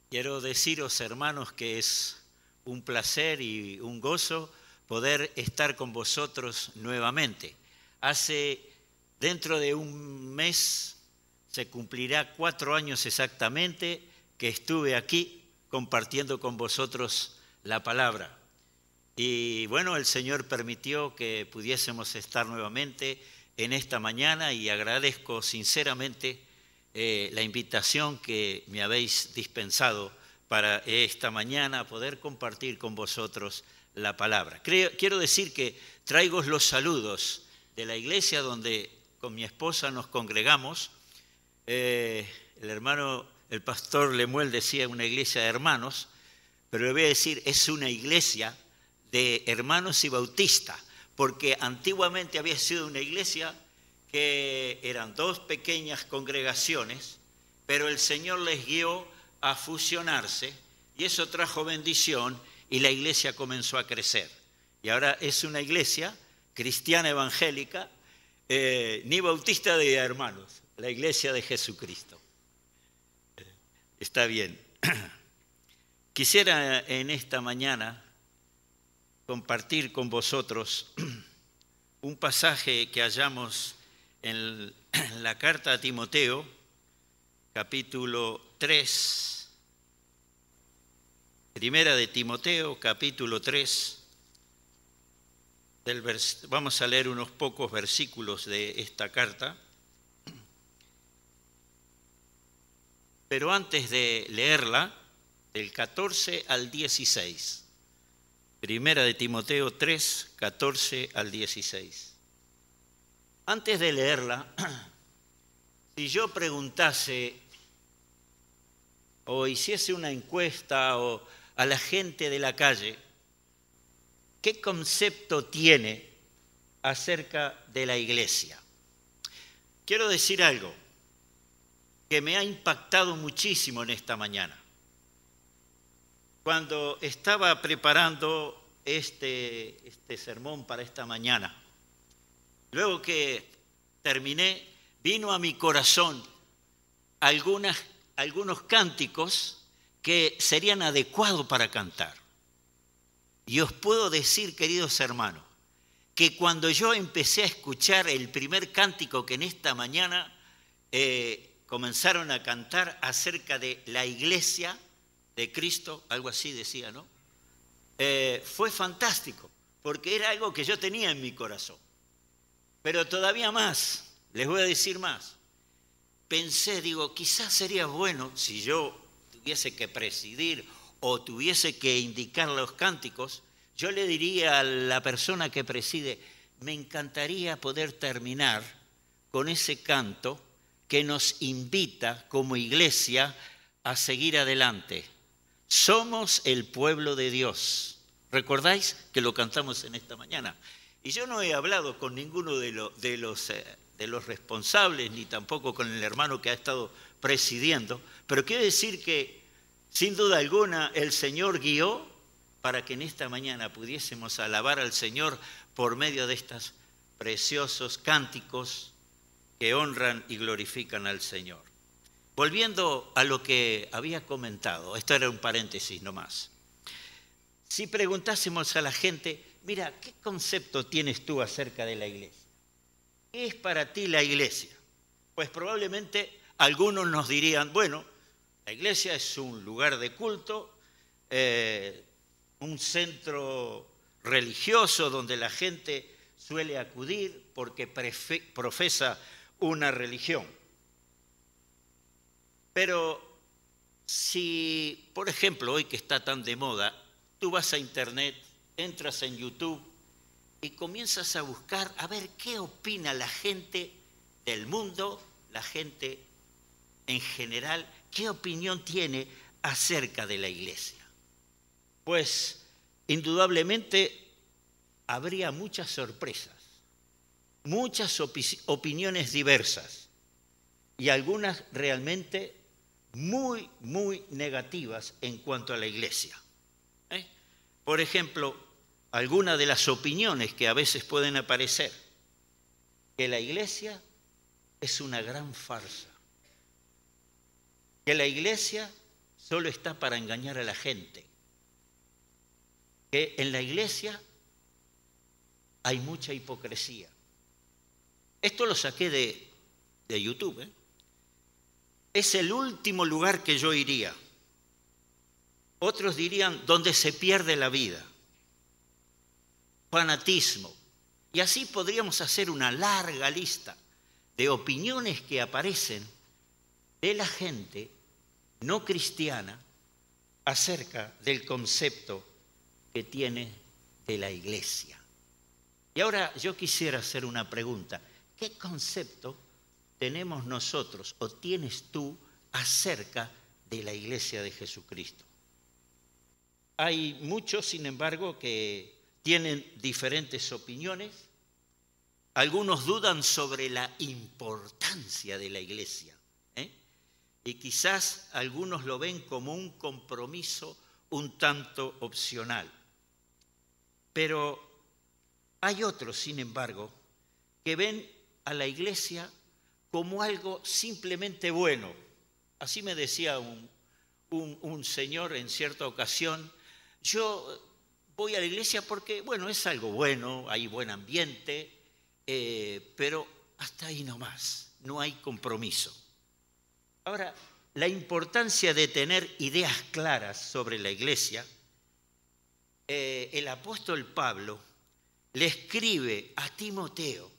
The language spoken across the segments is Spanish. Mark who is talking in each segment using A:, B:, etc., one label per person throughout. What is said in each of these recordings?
A: Quiero deciros, hermanos, que es un placer y un gozo poder estar con vosotros nuevamente. Dentro de un mes se cumplirá 4 años exactamente que estuve aquí compartiendo con vosotros la palabra. Y bueno, el Señor permitió que pudiésemos estar nuevamente en esta mañana y agradezco sinceramente la invitación que me habéis dispensado para esta mañana poder compartir con vosotros la palabra. Quiero decir que traigo los saludos de la iglesia donde con mi esposa nos congregamos. El pastor Lemuel decía una iglesia de hermanos, pero le voy a decir es una iglesia de hermanos y bautistas, porque antiguamente había sido una iglesia que eran 2 pequeñas congregaciones, pero el Señor les guió a fusionarse y eso trajo bendición y la iglesia comenzó a crecer. Y ahora es una iglesia cristiana evangélica, ni bautista de hermanos, la iglesia de Jesucristo. Está bien. Quisiera en esta mañana compartir con vosotros un pasaje que hallamos en la carta a Timoteo, capítulo 3, primera de Timoteo, capítulo 3, vamos a leer unos pocos versículos de esta carta. Pero antes de leerla, del 14 al 16, primera de Timoteo 3, 14 al 16. Antes de leerla, si yo preguntase o hiciese una encuesta a la gente de la calle, ¿qué concepto tiene acerca de la iglesia? Quiero decir algo que me ha impactado muchísimo en esta mañana. Cuando estaba preparando este sermón para esta mañana, luego que terminé, vino a mi corazón algunos cánticos que serían adecuados para cantar. Y os puedo decir, queridos hermanos, que cuando yo empecé a escuchar el primer cántico que en esta mañana comenzaron a cantar acerca de la iglesia de Cristo, algo así decía, ¿no? Fue fantástico, porque era algo que yo tenía en mi corazón. Pero todavía más, les voy a decir más. Pensé, quizás sería bueno si yo tuviese que presidir o tuviese que indicar los cánticos, yo le diría a la persona que preside, me encantaría poder terminar con ese canto que nos invita como iglesia a seguir adelante. Somos el pueblo de Dios. ¿Recordáis que lo cantamos en esta mañana? Y yo no he hablado con ninguno de los responsables, ni tampoco con el hermano que ha estado presidiendo, pero quiero decir que, sin duda alguna, el Señor guió para que en esta mañana pudiésemos alabar al Señor por medio de estos preciosos cánticos que honran y glorifican al Señor. Volviendo a lo que había comentado, esto era un paréntesis nomás. Si preguntásemos a la gente, mira, ¿qué concepto tienes tú acerca de la iglesia? ¿Qué es para ti la iglesia? Pues probablemente algunos nos dirían, bueno, la iglesia es un lugar de culto, un centro religioso donde la gente suele acudir porque profesa una religión. Pero si, por ejemplo, hoy que está tan de moda, tú vas a internet, entras en YouTube y comienzas a buscar a ver qué opina la gente del mundo, la gente en general, qué opinión tiene acerca de la iglesia. Pues indudablemente habría muchas sorpresas, muchas opiniones diversas y algunas realmente muy, muy negativas en cuanto a la iglesia. Por ejemplo, algunas de las opiniones que a veces pueden aparecer, que la iglesia es una gran farsa, que la iglesia solo está para engañar a la gente. Que en la iglesia hay mucha hipocresía. Esto lo saqué de YouTube, ¿eh? Es el último lugar que yo iría. Otros dirían donde se pierde la vida. Fanatismo. Y así podríamos hacer una larga lista de opiniones que aparecen de la gente no cristiana acerca del concepto que tiene de la iglesia. Y ahora yo quisiera hacer una pregunta. ¿Qué concepto tenemos nosotros o tienes tú acerca de la iglesia de Jesucristo? Hay muchos, sin embargo, que tienen diferentes opiniones. Algunos dudan sobre la importancia de la iglesia, ¿eh? Y quizás algunos lo ven como un compromiso un tanto opcional. Pero hay otros, sin embargo, que ven a la iglesia como algo simplemente bueno. Así me decía un señor en cierta ocasión: yo voy a la iglesia porque, bueno, es algo bueno, hay buen ambiente, pero hasta ahí nomás, no hay compromiso. Ahora, la importancia de tener ideas claras sobre la iglesia, el apóstol Pablo le escribe a Timoteo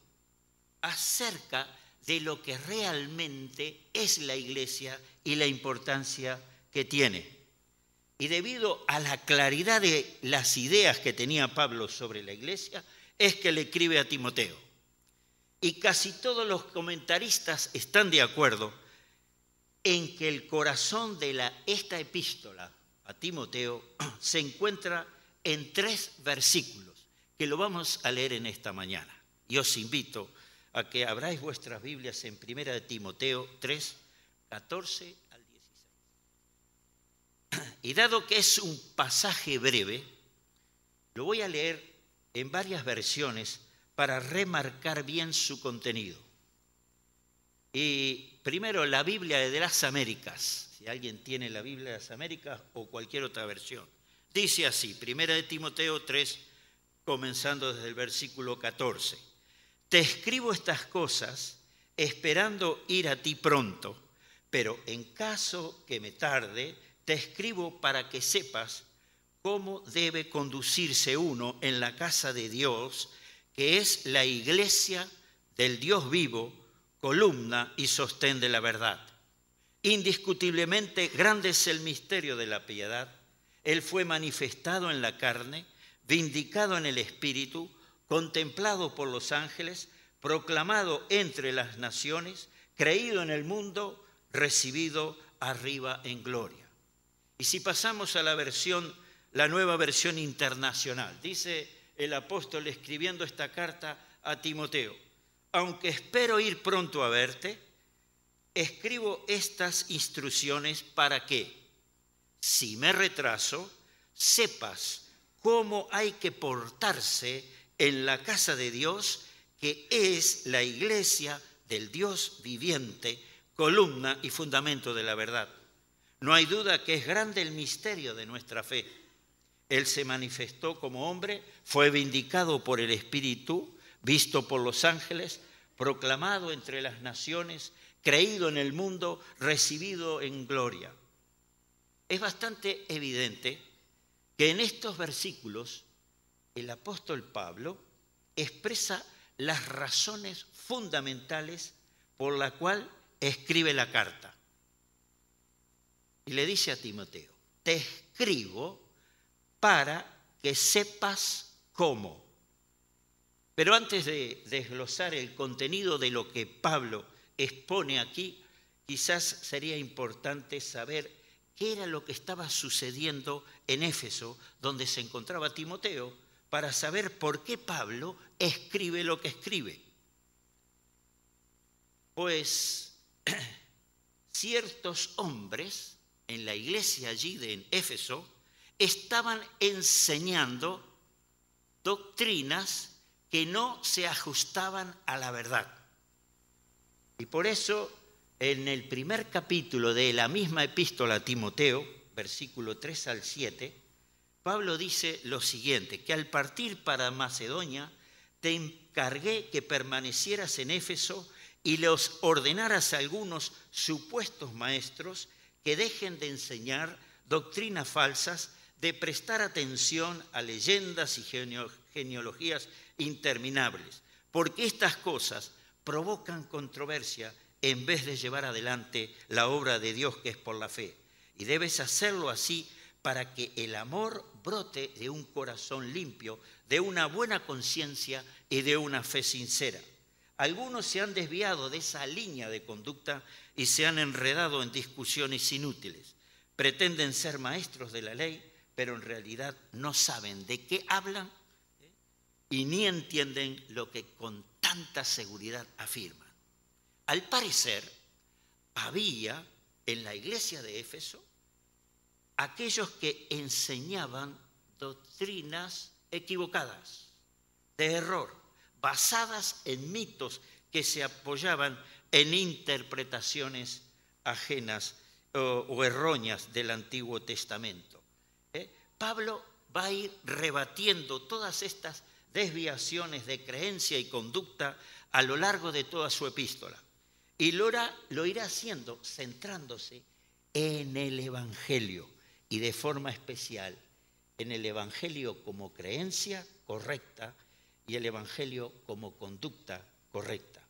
A: acerca de lo que realmente es la iglesia y la importancia que tiene. Y debido a la claridad de las ideas que tenía Pablo sobre la iglesia, es que le escribe a Timoteo. Y casi todos los comentaristas están de acuerdo en que el corazón de esta epístola a Timoteo se encuentra en 3 versículos, que lo vamos a leer en esta mañana. Y os invito a que abráis vuestras Biblias en 1 de Timoteo 3, 14 al 16. Y dado que es un pasaje breve, lo voy a leer en varias versiones para remarcar bien su contenido. Y primero la Biblia de las Américas, si alguien tiene la Biblia de las Américas o cualquier otra versión. Dice así, 1 de Timoteo 3, comenzando desde el versículo 14. Te escribo estas cosas esperando ir a ti pronto, pero en caso que me tarde, te escribo para que sepas cómo debe conducirse uno en la casa de Dios, que es la iglesia del Dios vivo, columna y sostén de la verdad. Indiscutiblemente grande es el misterio de la piedad. Él fue manifestado en la carne, vindicado en el Espíritu, contemplado por los ángeles, proclamado entre las naciones, creído en el mundo, recibido arriba en gloria. Y si pasamos a la nueva versión internacional, dice el apóstol escribiendo esta carta a Timoteo: aunque espero ir pronto a verte, escribo estas instrucciones para que, si me retraso, sepas cómo hay que portarse en la casa de Dios, que es la iglesia del Dios viviente, columna y fundamento de la verdad. No hay duda que es grande el misterio de nuestra fe. Él se manifestó como hombre, fue vindicado por el Espíritu, visto por los ángeles, proclamado entre las naciones, creído en el mundo, recibido en gloria. Es bastante evidente que en estos versículos el apóstol Pablo expresa las razones fundamentales por la cual escribe la carta. Y le dice a Timoteo: te escribo para que sepas cómo. Pero antes de desglosar el contenido de lo que Pablo expone aquí, quizás sería importante saber qué era lo que estaba sucediendo en Éfeso, donde se encontraba Timoteo, para saber por qué Pablo escribe lo que escribe. Pues ciertos hombres en la iglesia allí de Éfeso estaban enseñando doctrinas que no se ajustaban a la verdad. Y por eso, en el primer capítulo de la misma epístola a Timoteo, versículo 3 al 7, Pablo dice lo siguiente, que al partir para Macedonia te encargué que permanecieras en Éfeso y los ordenaras a algunos supuestos maestros que dejen de enseñar doctrinas falsas, de prestar atención a leyendas y genealogías interminables, porque estas cosas provocan controversia en vez de llevar adelante la obra de Dios que es por la fe. Y debes hacerlo así para que el amor brote de un corazón limpio, de una buena conciencia y de una fe sincera. Algunos se han desviado de esa línea de conducta y se han enredado en discusiones inútiles. Pretenden ser maestros de la ley, pero en realidad no saben de qué hablan y ni entienden lo que con tanta seguridad afirman. Al parecer, había en la iglesia de Éfeso aquellos que enseñaban doctrinas equivocadas, de error, basadas en mitos que se apoyaban en interpretaciones ajenas o erróneas del Antiguo Testamento. Pablo va a ir rebatiendo todas estas desviaciones de creencia y conducta a lo largo de toda su epístola. Y lo irá haciendo centrándose en el Evangelio y de forma especial en el Evangelio como creencia correcta y el Evangelio como conducta correcta.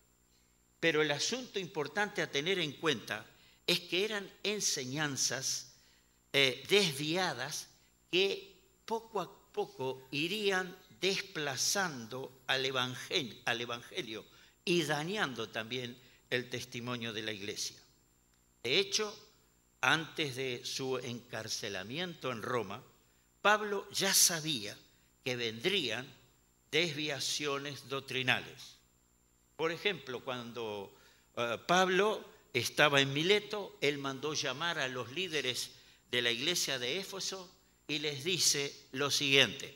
A: Pero el asunto importante a tener en cuenta es que eran enseñanzas desviadas que poco a poco irían desplazando al evangelio y dañando también el testimonio de la iglesia. De hecho, antes de su encarcelamiento en Roma, Pablo ya sabía que vendrían desviaciones doctrinales. Por ejemplo, cuando Pablo estaba en Mileto, él mandó llamar a los líderes de la iglesia de Éfeso y les dice lo siguiente,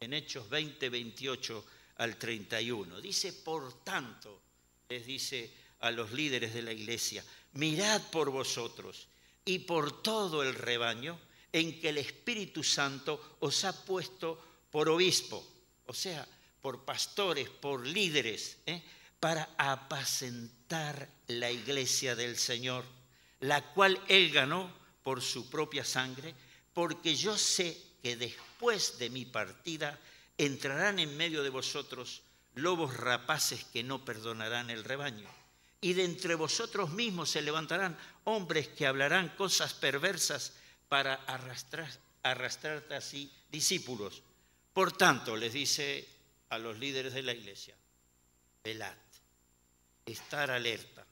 A: en Hechos 20, 28 al 31. Dice, por tanto, les dice a los líderes de la iglesia, mirad por vosotros y por todo el rebaño en que el Espíritu Santo os ha puesto por obispo, o sea, por pastores, por líderes, para apacentar la iglesia del Señor, la cual Él ganó por su propia sangre, porque yo sé que después de mi partida entrarán en medio de vosotros lobos rapaces que no perdonarán el rebaño. Y de entre vosotros mismos se levantarán hombres que hablarán cosas perversas para arrastrarte así discípulos. Por tanto, les dice a los líderes de la iglesia, velad, estar alerta,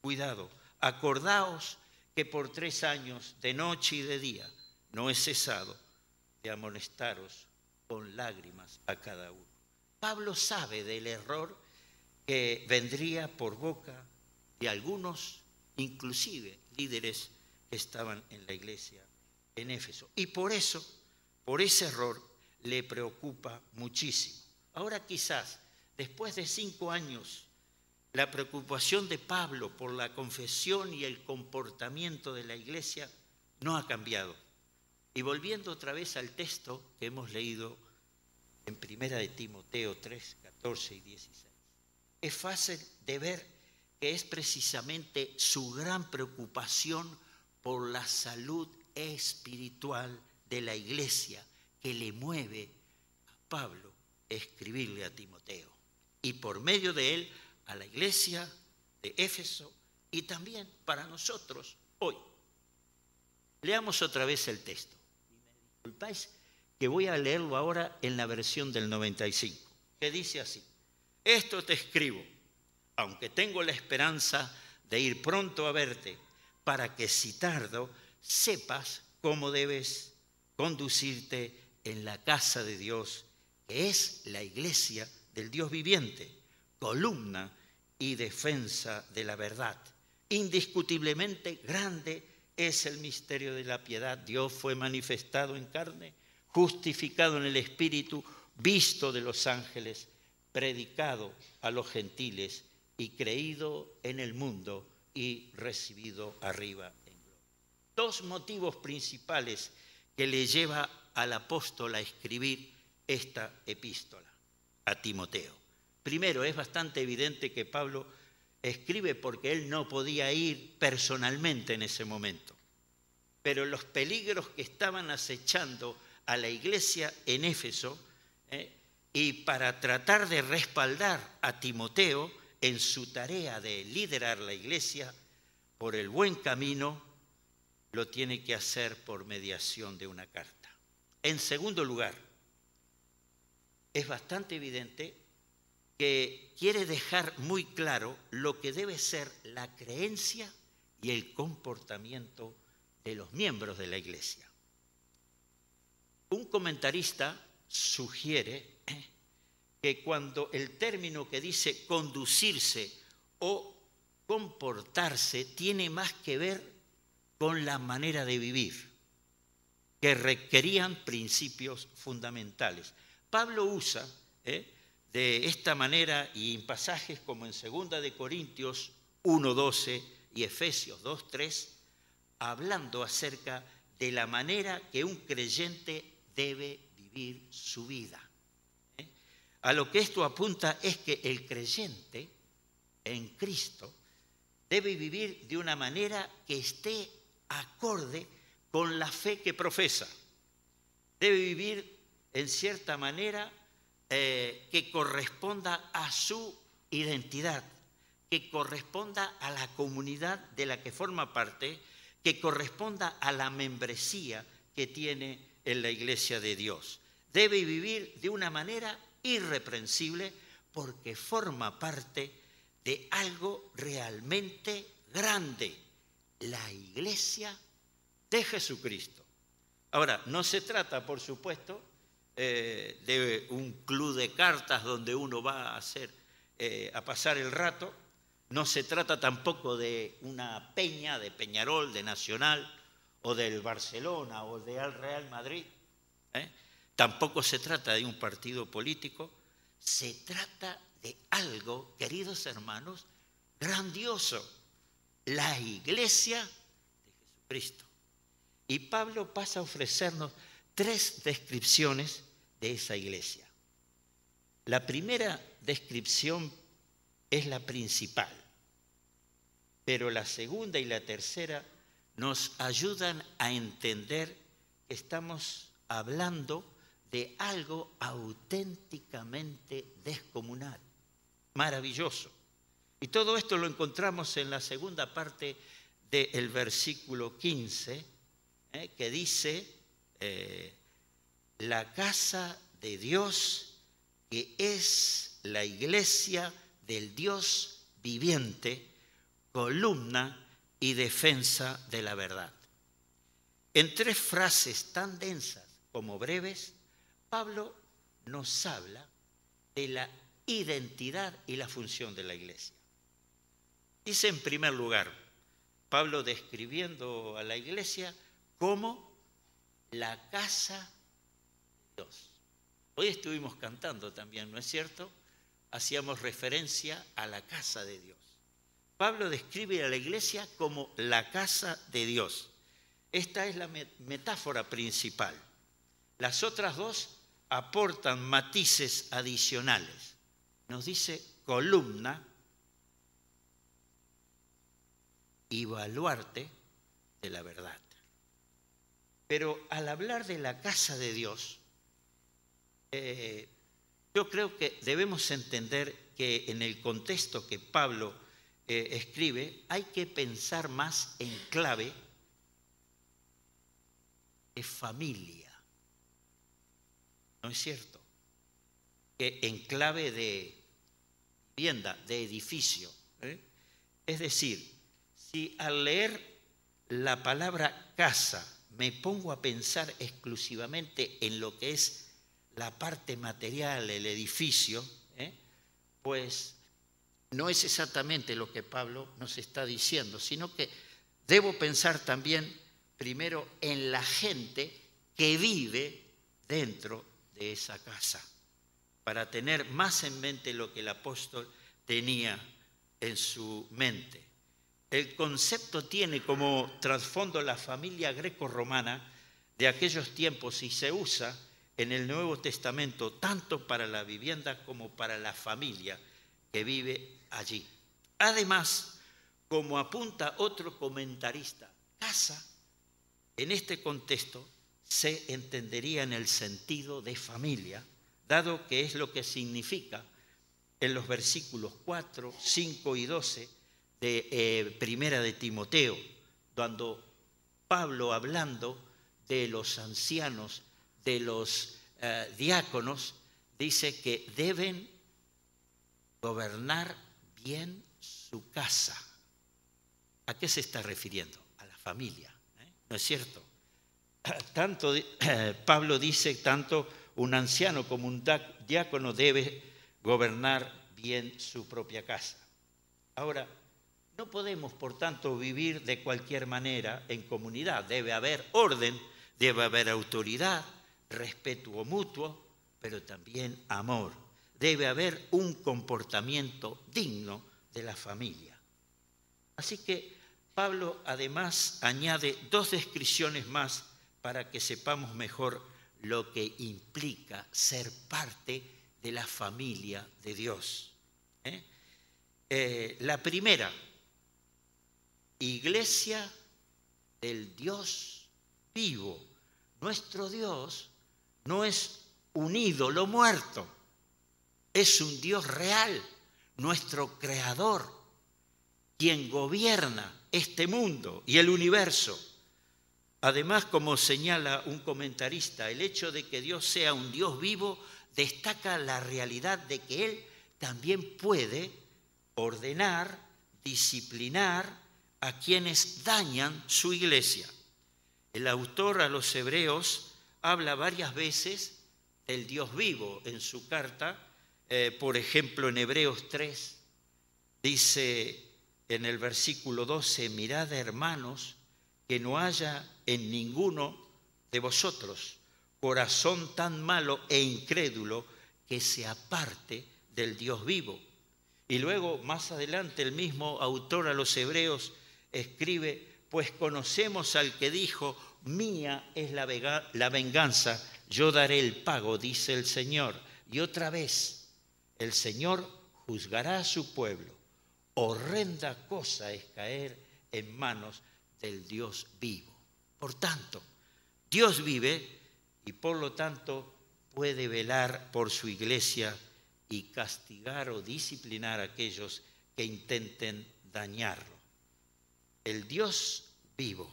A: cuidado, acordaos que por 3 años, de noche y de día, no he cesado de amonestaros con lágrimas a cada uno. Pablo sabe del error que vendría por boca de algunos, inclusive líderes que estaban en la iglesia en Éfeso. Y por eso, por ese error, le preocupa muchísimo. Ahora quizás, después de 5 años, la preocupación de Pablo por la confesión y el comportamiento de la iglesia no ha cambiado. Y volviendo otra vez al texto que hemos leído en 1 de Timoteo 3, 14 y 16, es fácil de ver que es precisamente su gran preocupación por la salud espiritual de la iglesia que le mueve a Pablo a escribirle a Timoteo. Y por medio de él a la iglesia de Éfeso y también para nosotros hoy. Leamos otra vez el texto. Me disculpáis que voy a leerlo ahora en la versión del 95, que dice así. Esto te escribo, aunque tengo la esperanza de ir pronto a verte, para que si tardo sepas cómo debes conducirte en la casa de Dios, que es la iglesia del Dios viviente, columna y defensa de la verdad. Indiscutiblemente grande es el misterio de la piedad. Dios fue manifestado en carne, justificado en el Espíritu, visto de los ángeles, predicado a los gentiles y creído en el mundo y recibido arriba en gloria. dos motivos principales que le lleva al apóstol a escribir esta epístola a Timoteo. Primero, es bastante evidente que Pablo escribe porque él no podía ir personalmente en ese momento. Pero los peligros que estaban acechando a la iglesia en Éfeso, y para tratar de respaldar a Timoteo en su tarea de liderar la iglesia por el buen camino, lo tiene que hacer por mediación de una carta. En segundo lugar, es bastante evidente que quiere dejar muy claro lo que debe ser la creencia y el comportamiento de los miembros de la iglesia. Un comentarista sugiere que cuando el término que dice conducirse o comportarse tiene más que ver con la manera de vivir, que requerían principios fundamentales. Pablo usa de esta manera y en pasajes como en 2 de Corintios 1:12 y Efesios 2:3, hablando acerca de la manera que un creyente debe vivir su vida. A lo que esto apunta es que el creyente en Cristo debe vivir de una manera que esté acorde con la fe que profesa. Debe vivir en cierta manera que corresponda a su identidad, que corresponda a la comunidad de la que forma parte, que corresponda a la membresía que tiene en la iglesia de Dios. Debe vivir de una manera irreprensible porque forma parte de algo realmente grande, la iglesia de Jesucristo. Ahora, no se trata, por supuesto, de un club de cartas donde uno va a pasar el rato. No se trata tampoco de una peña, de Peñarol, de Nacional, o del Barcelona, o del Real Madrid. Tampoco se trata de un partido político. Se trata de algo, queridos hermanos, grandioso. La iglesia de Jesucristo. Y Pablo pasa a ofrecernos 3 descripciones de esa iglesia. La primera descripción es la principal, pero la segunda y la tercera nos ayudan a entender que estamos hablando de algo auténticamente descomunal, maravilloso. Y todo esto lo encontramos en la segunda parte del versículo 15, que dice, la casa de Dios, que es la iglesia del Dios viviente, columna y defensa de la verdad. En 3 frases tan densas como breves, Pablo nos habla de la identidad y la función de la iglesia. Dice en primer lugar, Pablo describiendo a la iglesia como la casa de Dios. Hoy estuvimos cantando también, ¿no es cierto? Hacíamos referencia a la casa de Dios. Pablo describe a la iglesia como la casa de Dios. Esta es la metáfora principal. Las otras 2 aportan matices adicionales. Nos dice columna y baluarte de la verdad. Pero al hablar de la casa de Dios, yo creo que debemos entender que en el contexto que Pablo escribe, hay que pensar más en clave de familia. ¿No es cierto? Que en clave de vivienda, de edificio. Es decir, si al leer la palabra casa me pongo a pensar exclusivamente en lo que es la parte material, el edificio, pues no es exactamente lo que Pablo nos está diciendo, sino que debo pensar también primero en la gente que vive dentro de esa casa, para tener más en mente lo que el apóstol tenía en su mente. El concepto tiene como trasfondo la familia greco-romana de aquellos tiempos y se usa en el Nuevo Testamento tanto para la vivienda como para la familia que vive allí. Además, como apunta otro comentarista, casa en este contexto se entendería en el sentido de familia, dado que es lo que significa en los versículos 4, 5 y 12 de Primera de Timoteo, cuando Pablo, hablando de los ancianos, de los diáconos, dice que deben gobernar bien su casa. ¿A qué se está refiriendo? A la familia, ¿no es cierto? Tanto Pablo dice, tanto un anciano como un diácono debe gobernar bien su propia casa. Ahora, no podemos, por tanto, vivir de cualquier manera en comunidad. Debe haber orden, debe haber autoridad, respeto mutuo, pero también amor. Debe haber un comportamiento digno de la familia. Así que Pablo además añade 2 descripciones más para que sepamos mejor lo que implica ser parte de la familia de Dios. La primera, iglesia del Dios vivo. Nuestro Dios no es un ídolo muerto, es un Dios real, nuestro creador, quien gobierna este mundo y el universo. Además, como señala un comentarista, el hecho de que Dios sea un Dios vivo destaca la realidad de que Él también puede ordenar, disciplinar a quienes dañan su iglesia. El autor a los Hebreos habla varias veces del Dios vivo en su carta. Por ejemplo, en Hebreos 3 dice en el versículo 12, mirad, hermanos, que no haya en ninguno de vosotros corazón tan malo e incrédulo que se aparte del Dios vivo. Y luego, más adelante, el mismo autor a los Hebreos escribe, pues conocemos al que dijo, mía es la venganza, yo daré el pago, dice el Señor. Y otra vez, el Señor juzgará a su pueblo. Horrenda cosa es caer en manos del Dios vivo. Por tanto, Dios vive y por lo tanto puede velar por su iglesia y castigar o disciplinar a aquellos que intenten dañarlo. El Dios vivo.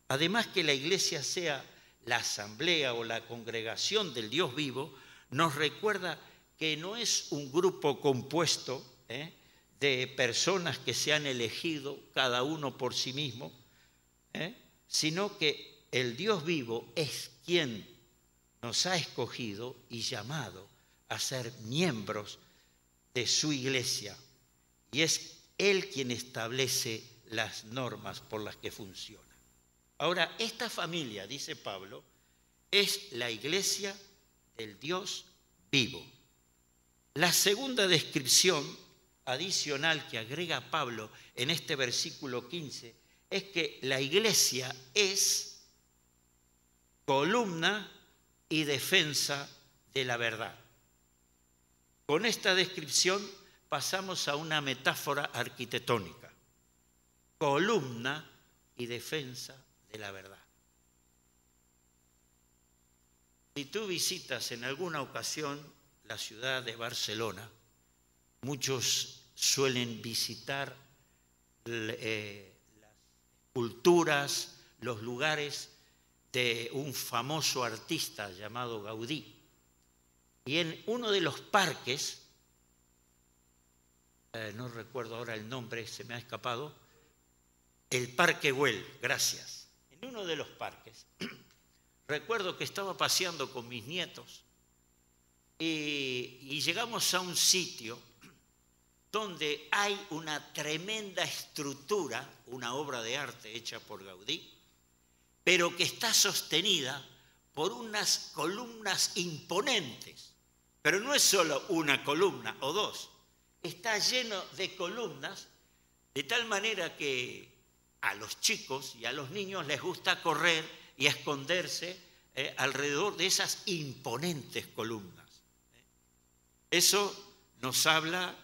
A: Además que la iglesia sea la asamblea o la congregación del Dios vivo, nos recuerda que no es un grupo compuesto de personas que se han elegido cada uno por sí mismo, sino que el Dios vivo es quien nos ha escogido y llamado a ser miembros de su iglesia. Y es Él quien establece las normas por las que funciona. Ahora, esta familia, dice Pablo, es la iglesia del Dios vivo. La segunda descripción adicional que agrega Pablo en este versículo 15 es que la iglesia es columna y defensa de la verdad. Con esta descripción pasamos a una metáfora arquitectónica. Columna y defensa de la verdad. Si tú visitas en alguna ocasión la ciudad de Barcelona, muchos suelen visitar las esculturas, los lugares de un famoso artista llamado Gaudí. Y en uno de los parques, no recuerdo ahora el nombre, se me ha escapado, el Parque Güell, gracias. En uno de los parques, recuerdo que estaba paseando con mis nietos y llegamos a un sitio donde hay una tremenda estructura, una obra de arte hecha por Gaudí, pero que está sostenida por unas columnas imponentes. Pero no es solo una columna o dos, está lleno de columnas De tal manera que a los chicos y a los niños les gusta correr y esconderse alrededor de esas imponentes columnas. Eso nos habla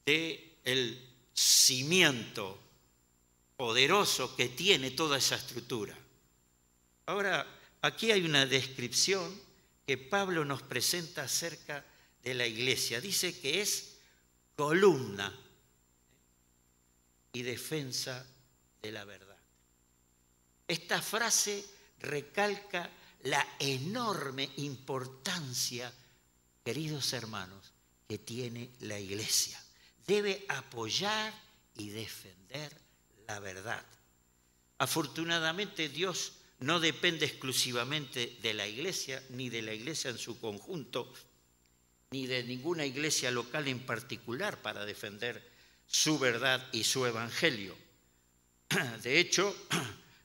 A: del cimiento poderoso que tiene toda esa estructura. Ahora, aquí hay una descripción que Pablo nos presenta acerca de la iglesia. Dice que es columna y defensa de la verdad. Esta frase recalca la enorme importancia, queridos hermanos, que tiene la iglesia. Debe apoyar y defender la verdad. Afortunadamente, Dios no depende exclusivamente de la iglesia, ni de la iglesia en su conjunto, ni de ninguna iglesia local en particular para defender su verdad y su evangelio. De hecho,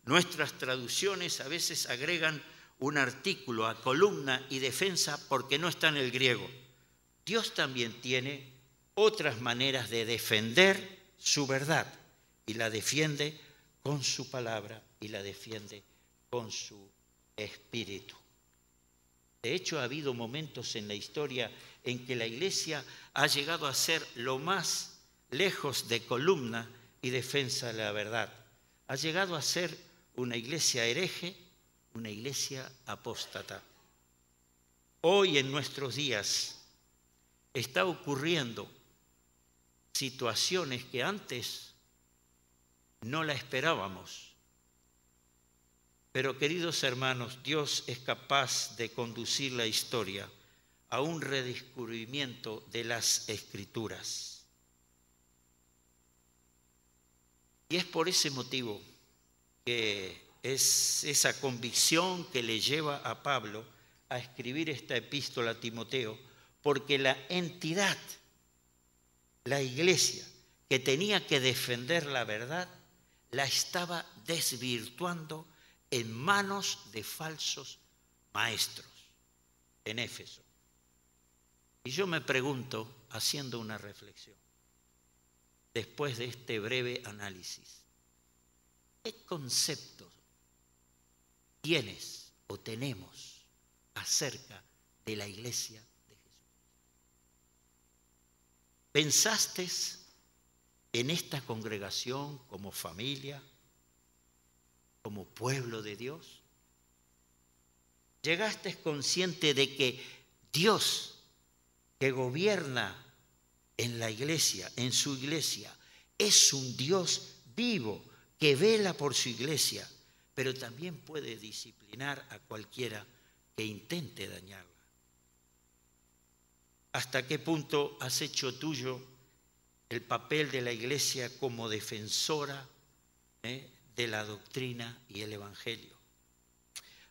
A: nuestras traducciones a veces agregan un artículo a columna y defensa porque no está en el griego. Dios también tiene otras maneras de defender su verdad y la defiende con su palabra y la defiende con su espíritu. De hecho, ha habido momentos en la historia en que la iglesia ha llegado a ser lo más lejos de columna y defensa de la verdad. Ha llegado a ser una iglesia hereje, una iglesia apóstata. Hoy en nuestros días está ocurriendo situaciones que antes no la esperábamos. Pero, queridos hermanos, Dios es capaz de conducir la historia a un redescubrimiento de las Escrituras. Y es por ese motivo que es esa convicción que le lleva a Pablo a escribir esta epístola a Timoteo, porque la entidad, la iglesia, que tenía que defender la verdad, la estaba desvirtuando en manos de falsos maestros en Éfeso. Y yo me pregunto, haciendo una reflexión, después de este breve análisis, ¿qué conceptos tienes o tenemos acerca de la iglesia de Jesús? ¿Pensaste en esta congregación como familia, como pueblo de Dios? ¿Llegaste consciente de que Dios, que gobierna en la iglesia, en su iglesia, es un Dios vivo que vela por su iglesia, pero también puede disciplinar a cualquiera que intente dañarla? ¿Hasta qué punto has hecho tuyo el papel de la iglesia como defensora de la doctrina y el evangelio?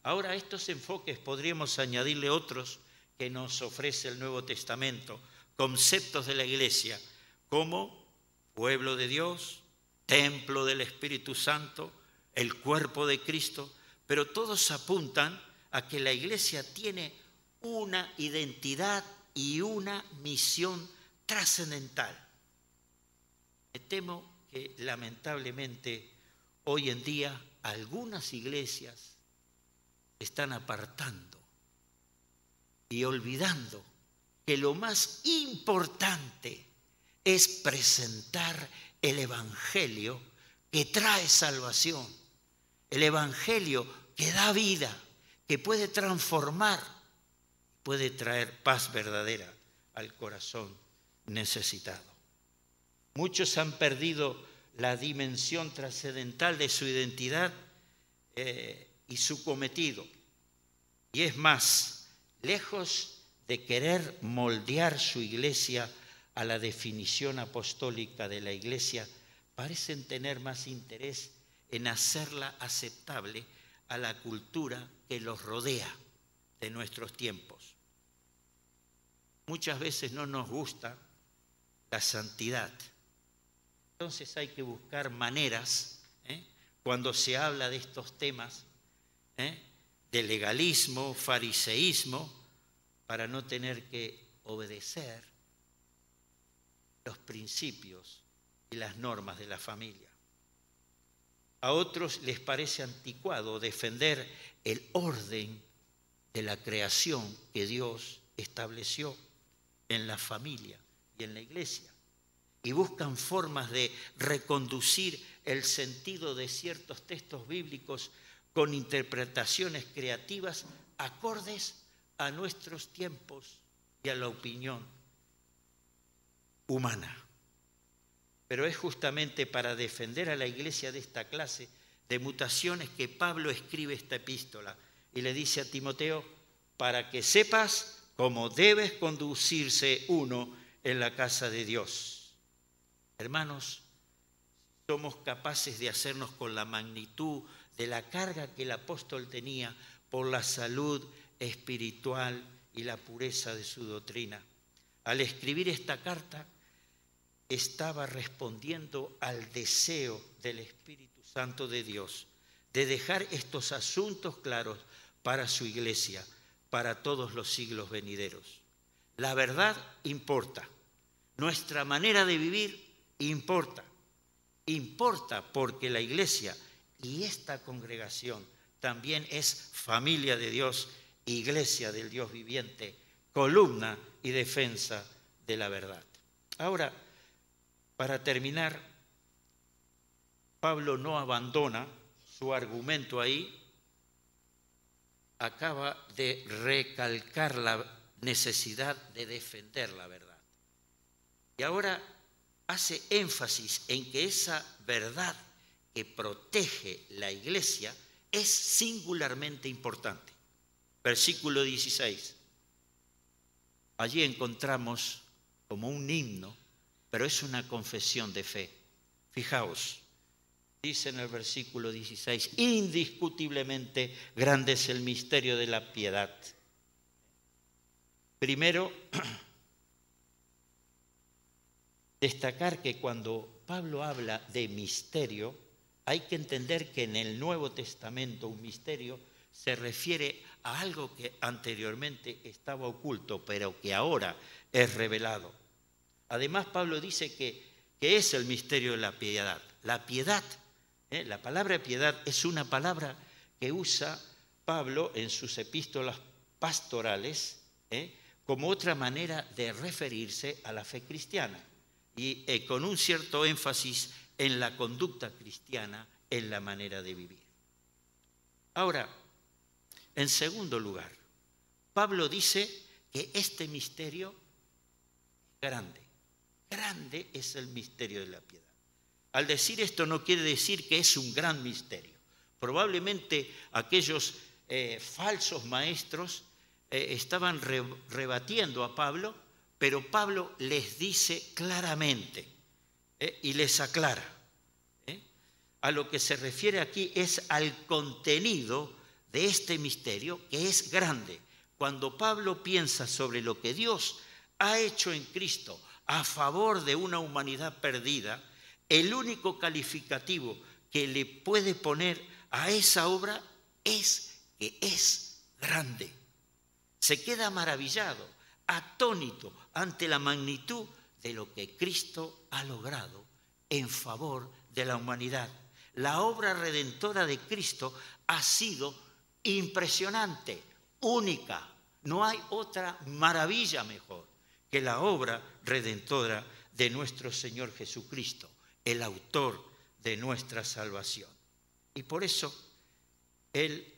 A: Ahora, a estos enfoques podríamos añadirle otros que nos ofrece el Nuevo Testamento, conceptos de la iglesia como pueblo de Dios, templo del Espíritu Santo, el cuerpo de Cristo, pero todos apuntan a que la iglesia tiene una identidad y una misión trascendental. Me temo que lamentablemente hoy en día algunas iglesias están apartando y olvidando que lo más importante es presentar el evangelio que trae salvación, el evangelio que da vida, que puede transformar, puede traer paz verdadera al corazón necesitado. Muchos han perdido la dimensión trascendental de su identidad y su cometido. Y es más, lejos de querer moldear su iglesia a la definición apostólica de la iglesia, parecen tener más interés en hacerla aceptable a la cultura que los rodea de nuestros tiempos. Muchas veces no nos gusta la santidad. Entonces hay que buscar maneras, cuando se habla de estos temas, de legalismo, fariseísmo, para no tener que obedecer los principios y las normas de la familia. A otros les parece anticuado defender el orden de la creación que Dios estableció en la familia y en la iglesia. Y buscan formas de reconducir el sentido de ciertos textos bíblicos con interpretaciones creativas acordes a nuestros tiempos y a la opinión humana. Pero es justamente para defender a la iglesia de esta clase de mutaciones que Pablo escribe esta epístola y le dice a Timoteo, para que sepas cómo debes conducirse uno en la casa de Dios. Hermanos, somos capaces de hacernos con la magnitud de la carga que el apóstol tenía por la salud espiritual y la pureza de su doctrina. Al escribir esta carta, estaba respondiendo al deseo del Espíritu Santo de Dios de dejar estos asuntos claros para su iglesia, para todos los siglos venideros. La verdad importa, nuestra manera de vivir importa porque la iglesia y esta congregación también es familia de Dios, iglesia del Dios viviente, columna y defensa de la verdad. Ahora, para terminar, Pablo no abandona su argumento ahí, acaba de recalcar la necesidad de defender la verdad. Y ahora hace énfasis en que esa verdad que protege la iglesia es singularmente importante. Versículo 16. Allí encontramos como un himno, pero es una confesión de fe. Fijaos, dice en el versículo 16, indiscutiblemente grande es el misterio de la piedad. Primero, destacar que cuando Pablo habla de misterio, hay que entender que en el Nuevo Testamento un misterio se refiere a algo que anteriormente estaba oculto, pero que ahora es revelado. Además, Pablo dice que es el misterio de la piedad. La piedad, la palabra piedad es una palabra que usa Pablo en sus epístolas pastorales como otra manera de referirse a la fe cristiana y con un cierto énfasis en la conducta cristiana, en la manera de vivir. Ahora, en segundo lugar, Pablo dice que este misterio es grande. Grande es el misterio de la piedad. Al decir esto no quiere decir que es un gran misterio. Probablemente aquellos falsos maestros estaban rebatiendo a Pablo, pero Pablo les dice claramente y les aclara. A lo que se refiere aquí es al contenido de este misterio que es grande. Cuando Pablo piensa sobre lo que Dios ha hecho en Cristo a favor de una humanidad perdida, el único calificativo que le puede poner a esa obra es que es grande. Se queda maravillado, atónito ante la magnitud de lo que Cristo ha logrado en favor de la humanidad. La obra redentora de Cristo ha sido impresionante, única. No hay otra maravilla mejor que la obra redentora de nuestro Señor Jesucristo, el autor de nuestra salvación. Y por eso él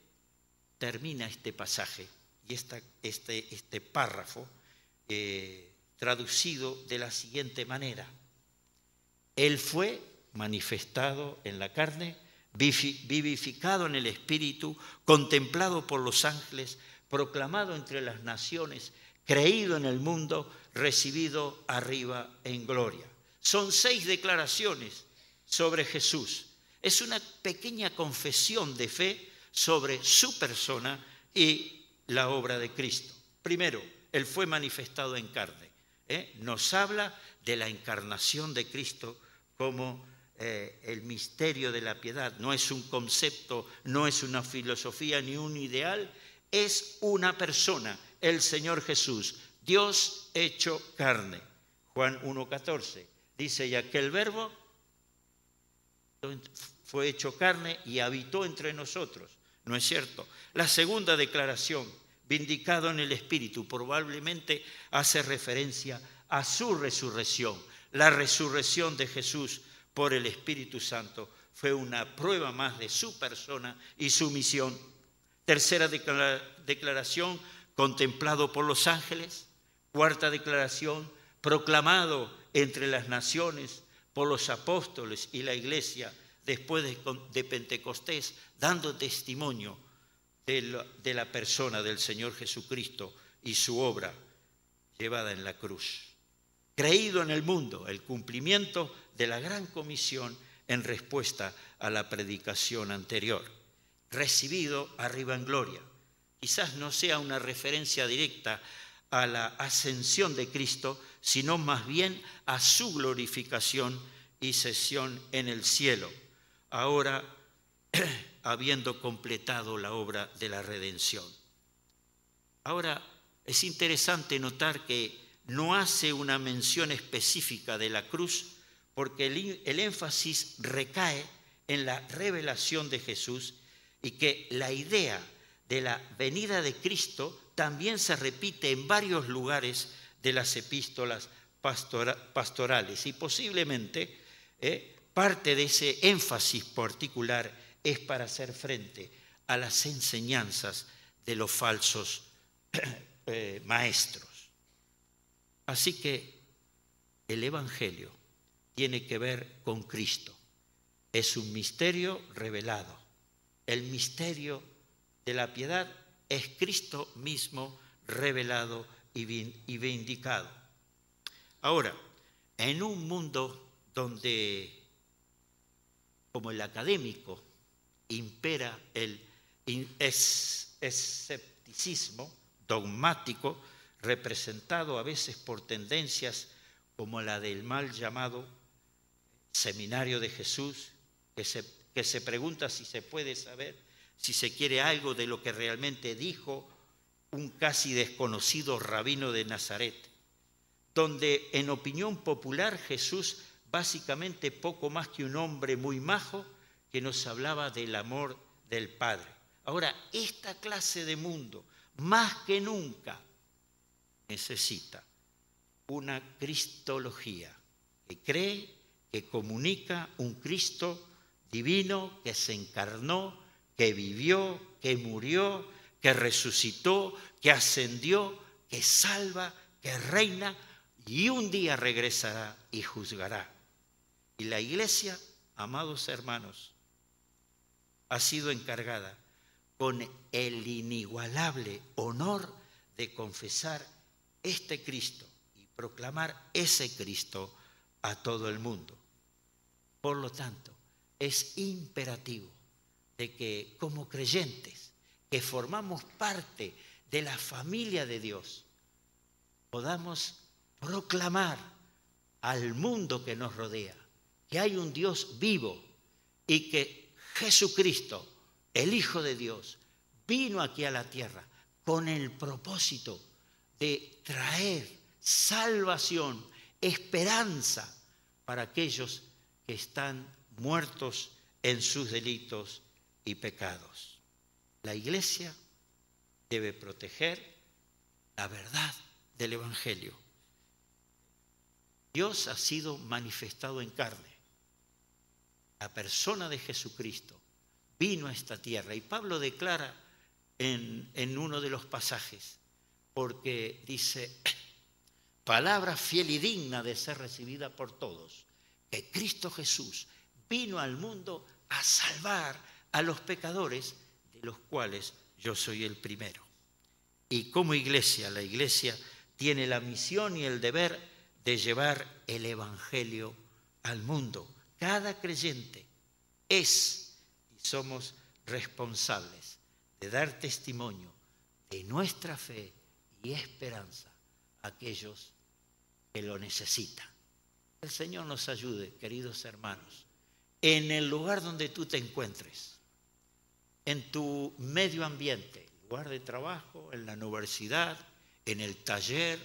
A: termina este pasaje y este párrafo traducido de la siguiente manera. Él fue manifestado en la carne, vivificado en el Espíritu, contemplado por los ángeles, proclamado entre las naciones, creído en el mundo, recibido arriba en gloria. Son 6 declaraciones sobre Jesús. Es una pequeña confesión de fe sobre su persona y la obra de Cristo. Primero, Él fue manifestado en carne. Nos habla de la encarnación de Cristo como el misterio de la piedad. No es un concepto, no es una filosofía ni un ideal, es una persona, el Señor Jesús, Dios hecho carne. Juan 1:14 dice, y aquel verbo fue hecho carne y habitó entre nosotros, ¿no es cierto? La segunda declaración, vindicado en el Espíritu, probablemente hace referencia a su resurrección. La resurrección de Jesús por el Espíritu Santo fue una prueba más de su persona y su misión. Tercera declaración, contemplado por los ángeles. Cuarta declaración, proclamado entre las naciones por los apóstoles y la iglesia después de Pentecostés, dando testimonio de la persona del Señor Jesucristo y su obra llevada en la cruz. Creído en el mundo, el cumplimiento de la gran comisión en respuesta a la predicación anterior. Recibido arriba en gloria. Quizás no sea una referencia directa a la ascensión de Cristo, sino más bien a su glorificación y sesión en el cielo, ahora habiendo completado la obra de la redención. Ahora es interesante notar que no hace una mención específica de la cruz, porque el énfasis recae en la revelación de Jesús y que la idea de la venida de Cristo también se repite en varios lugares de las epístolas pastorales y posiblemente parte de ese énfasis particular es para hacer frente a las enseñanzas de los falsos maestros. Así que el Evangelio tiene que ver con Cristo. Es un misterio revelado. El misterio de la piedad es Cristo mismo revelado y vindicado. Ahora, en un mundo donde, como el académico, impera el escepticismo dogmático, representado a veces por tendencias como la del mal llamado Seminario de Jesús, que se pregunta si se puede saber, si se quiere algo de lo que realmente dijo un casi desconocido rabino de Nazaret, donde en opinión popular Jesús básicamente poco más que un hombre muy majo que nos hablaba del amor del Padre. Ahora, esta clase de mundo, más que nunca, necesita una cristología que cree, que comunica un Cristo divino que se encarnó, que vivió, que murió, que resucitó, que ascendió, que salva, que reina y un día regresará y juzgará. Y la iglesia, amados hermanos, ha sido encargada con el inigualable honor de confesar este Cristo y proclamar ese Cristo a todo el mundo. Por lo tanto, es imperativo de que como creyentes que formamos parte de la familia de Dios, podamos proclamar al mundo que nos rodea que hay un Dios vivo y que Jesucristo, el Hijo de Dios, vino aquí a la tierra con el propósito de traer salvación, esperanza para aquellos que están muertos en sus delitos y pecados. La iglesia debe proteger la verdad del Evangelio. Dios ha sido manifestado en carne. La persona de Jesucristo vino a esta tierra y Pablo declara en uno de los pasajes, porque dice, palabra fiel y digna de ser recibida por todos, que Cristo Jesús vino al mundo a salvar a los pecadores, de los cuales yo soy el primero. Y como iglesia, la iglesia tiene la misión y el deber de llevar el Evangelio al mundo. Cada creyente es y somos responsables de dar testimonio de nuestra fe y esperanza a aquellos que lo necesitan. El Señor nos ayude, queridos hermanos, en el lugar donde tú te encuentres, en tu medio ambiente, lugar de trabajo, en la universidad, en el taller,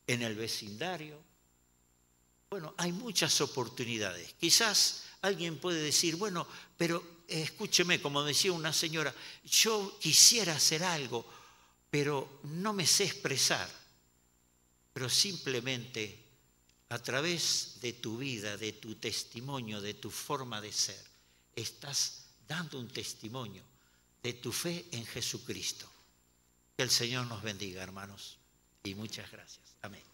A: en el vecindario. Bueno, hay muchas oportunidades. Quizás alguien puede decir, bueno, pero escúcheme, como decía una señora, yo quisiera hacer algo, pero no me sé expresar. Pero simplemente a través de tu vida, de tu testimonio, de tu forma de ser, estás dando un testimonio de tu fe en Jesucristo. Que el Señor nos bendiga, hermanos, y muchas gracias. Amén.